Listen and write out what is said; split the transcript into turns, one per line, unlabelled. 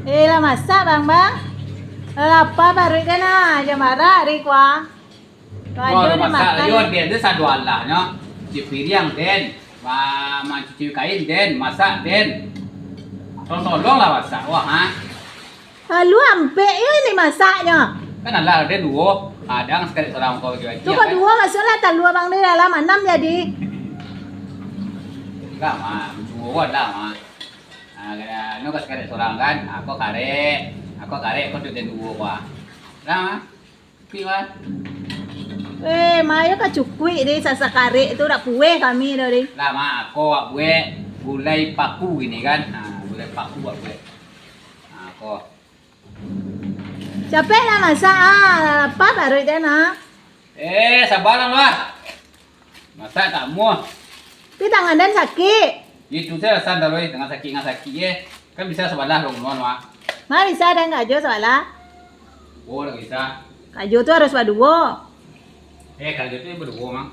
Lah masak bang. Apa baru kan aja marah hari kuah.
Kalau masak yo den itu saduan lah no. Cuci piring den, mencuci kain den, masak den. Tolong lah masak wah ha.
Lu ampe ini masaknya.
Kan ada dua, ada sekali seorang kau juga.
Tu kedua masalah tak dua bang ni dalam 6 jadi.
Enggak mah, dua lah mah. Nah, nu sekali seorang kan, aku kare, aku tu dua wah. Lah, piwa.
Mayo ka cukui deh sasakare itu dak kue kami dari.
Lah mah, aku gue gulai paku gini kan. Nah, gulai paku buat gue. Nah, aku.
Capek lah masak apa baru itu na.
Sabar lah. Masak tak mau.
Di tangan dan sakit.
Itu saya sadar loh, dengan sakit ya. Kan bisa sebelah dong wah.
Mana bisa ada kaju soalnya.
Oh, bisa.
Kaju tu harus berdua.
Kalau gitu berdua mang.